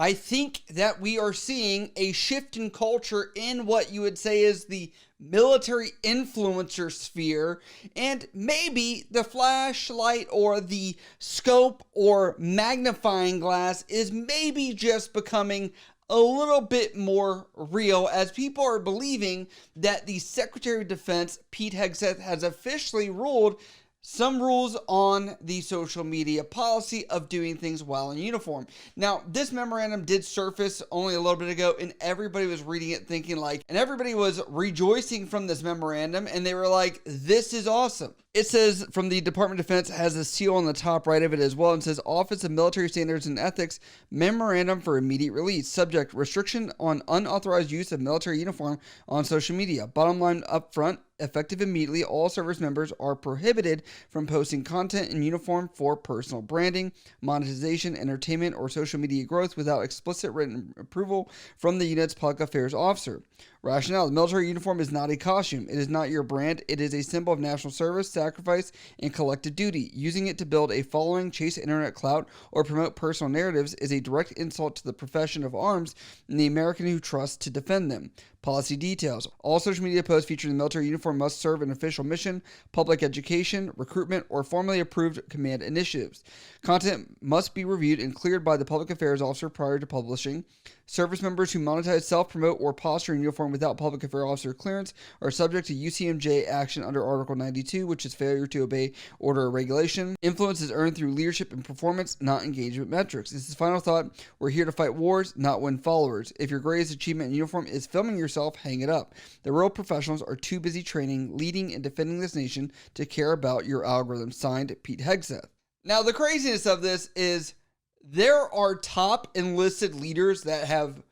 I think that we are seeing a shift in culture in what you would say is the military influencer sphere, and maybe the flashlight or the scope or magnifying glass is maybe just becoming a little bit more real, as people are believing that the Secretary of Defense, Pete Hegseth, has officially ruled some rules on the social media policy of doing things while in uniform. Now, this memorandum did surface only a little bit ago, and everybody was reading it thinking and everybody was rejoicing from this memorandum, and they were like, this is awesome. It says from the Department of Defense, has a seal on the top right of it as well, and says Office of Military Standards and Ethics Memorandum for immediate release. Subject, restriction on unauthorized use of military uniform on social media. Bottom line up front, effective immediately, all service members are prohibited from posting content in uniform for personal branding, monetization, entertainment, or social media growth without explicit written approval from the unit's public affairs officer. Rationale: the military uniform is not a costume. It is not your brand. It is a symbol of national service, sacrifice, and collective duty. Using it to build a following, chase internet clout, or promote personal narratives is a direct insult to the profession of arms and the American who trusts to defend them. Policy details: all social media posts featuring the military uniform must serve an official mission, public education, recruitment, or formally approved command initiatives. Content must be reviewed and cleared by the public affairs officer prior to publishing. Service members who monetize, self-promote, or posture in uniform without public affairs officer clearance are subject to UCMJ action under Article 92, which is failure to obey order or regulation. Influence is earned through leadership and performance, not engagement metrics. This is final thought. We're here to fight wars, not win followers. If your greatest achievement in uniform is filming yourself, hang it up. The real professionals are too busy training, leading, and defending this nation to care about your algorithm. Signed, Pete Hegseth. Now, the craziness of this is there are top enlisted leaders that have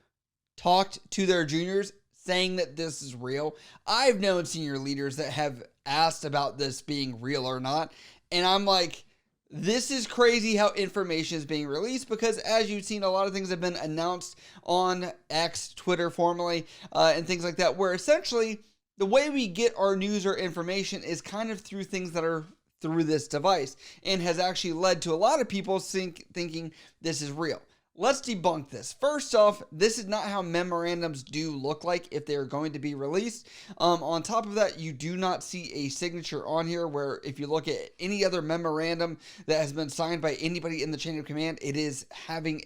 talked to their juniors saying that this is real. I've known senior leaders that have asked about this being real or not. And I'm like, this is crazy how information is being released, because as you've seen, a lot of things have been announced on X, Twitter formerly, and things like that, where essentially the way we get our news or information is kind of through things that are through this device, and has actually led to a lot of people thinking this is real. Let's debunk this. First off, this is not how memorandums do look like if they are going to be released. On top of that, you do not see a signature on here, where if you look at any other memorandum that has been signed by anybody in the chain of command, it is having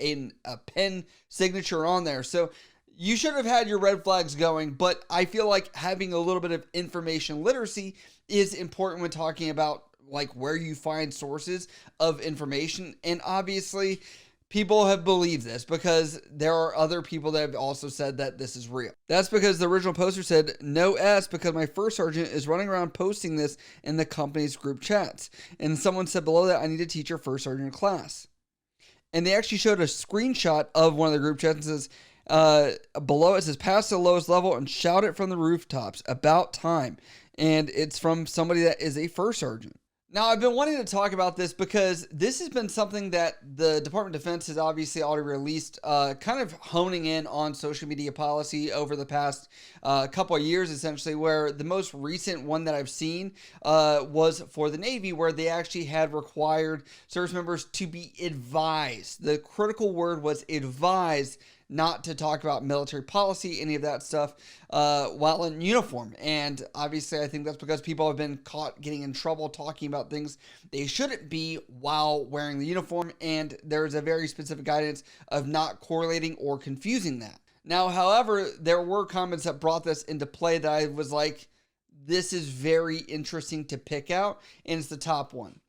a pen signature on there. So you should have had your red flags going, but I feel like having a little bit of information literacy is important when talking about where you find sources of information. And obviously people have believed this because there are other people that have also said that this is real. That's because the original poster said, no S, because my first sergeant is running around posting this in the company's group chats. And someone said below that, I need to teach your first sergeant class. And they actually showed a screenshot of one of the group chats and says, below it says, pass to the lowest level and shout it from the rooftops. About time. And it's from somebody that is a first sergeant. Now, I've been wanting to talk about this because this has been something that the Department of Defense has obviously already released, kind of honing in on social media policy over the past couple of years, essentially, where the most recent one that I've seen was for the Navy, where they actually had required service members to be advised. The critical word was advised not to talk about military policy, any of that stuff, while in uniform. And obviously, I think that's because people have been caught getting in trouble talking about things they shouldn't be while wearing the uniform. And there's a very specific guidance of not correlating or confusing that. Now, however, there were comments that brought this into play that I was like, this is very interesting to pick out. And it's the top one.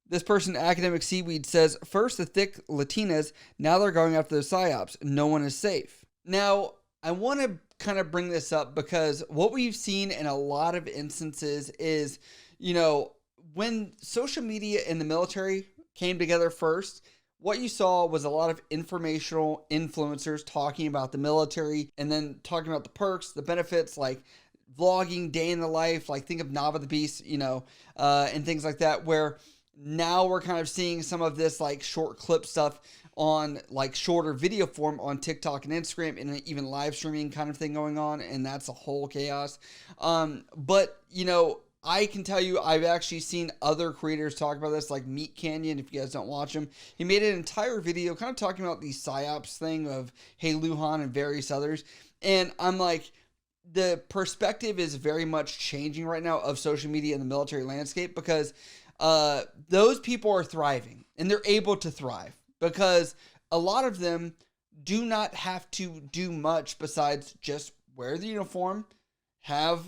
This person, Academic Seaweed, says, first the thick Latinas, now they're going after the PSYOPs. No one is safe. Now, I want to kind of bring this up because what we've seen in a lot of instances is, when social media and the military came together first, what you saw was a lot of informational influencers talking about the military and then talking about the perks, the benefits, like vlogging, day in the life, like think of Nava the Beast, and things like that, where now we're kind of seeing some of this short clip stuff on shorter video form on TikTok and Instagram, and even live streaming kind of thing going on. And that's a whole chaos. But I can tell you, I've actually seen other creators talk about this, like Meat Canyon, if you guys don't watch him. He made an entire video kind of talking about the PsyOps thing of Hey Luhan and various others. And I'm like, the perspective is very much changing right now of social media and the military landscape, because those people are thriving and they're able to thrive because a lot of them do not have to do much besides just wear the uniform, have,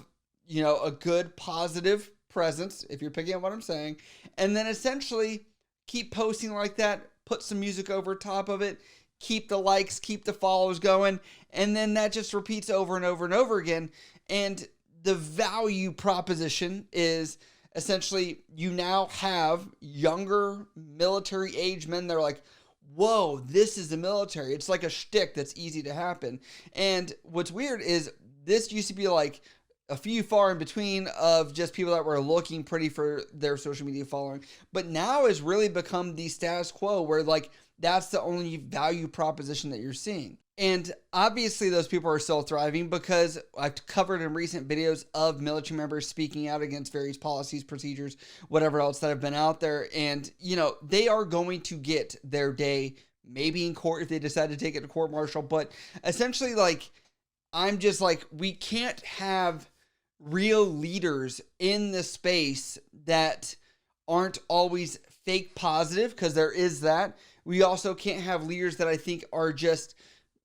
you know, a good positive presence, if you're picking up what I'm saying, and then essentially keep posting like that, put some music over top of it, keep the likes, keep the follows going, and then that just repeats over and over and over again. And the value proposition is essentially you now have younger military age men that are like, whoa, this is the military. It's like a shtick that's easy to happen. And what's weird is this used to be like a few far in between of just people that were looking pretty for their social media following. But now has really become the status quo where like that's the only value proposition that you're seeing. And obviously those people are still thriving because I've covered in recent videos of military members speaking out against various policies, procedures, whatever else that have been out there. And, you know, they are going to get their day, maybe in court if they decide to take it to court martial. But essentially, like, I'm just like, we can't have real leaders in the space that aren't always fake positive, because there is that. We also can't have leaders that I think are just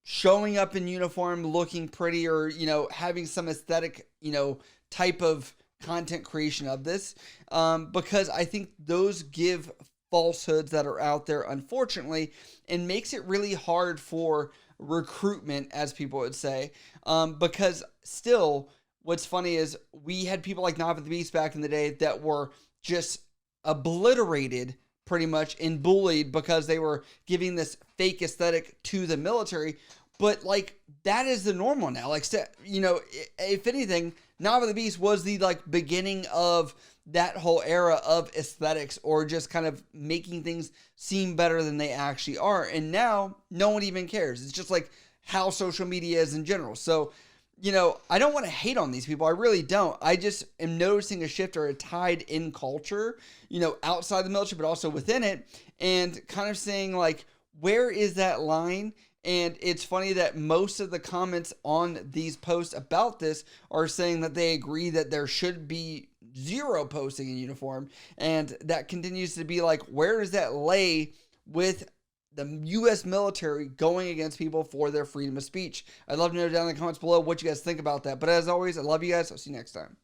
showing up in uniform, looking pretty, or, you know, having some aesthetic, you know, type of content creation of this. Because I think those give falsehoods that are out there, unfortunately, and makes it really hard for recruitment, as people would say. Because still, what's funny is we had people like Nav the Beast back in the day that were just obliterated pretty much and bullied because they were giving this fake aesthetic to the military. But like, that is the normal now. Like, you know, if anything, Nav the Beast was the like beginning of that whole era of aesthetics, or just kind of making things seem better than they actually are. And now no one even cares. It's just like how social media is in general. So, you know, I don't want to hate on these people. I really don't. I just am noticing a shift or a tide in culture, you know, outside the military, but also within it, and kind of saying like, where is that line? And it's funny that most of the comments on these posts about this are saying that they agree that there should be zero posting in uniform. And that continues to be like, where does that lay with the U.S. military going against people for their freedom of speech? I'd love to know down in the comments below what you guys think about that. But as always, I love you guys. I'll see you next time.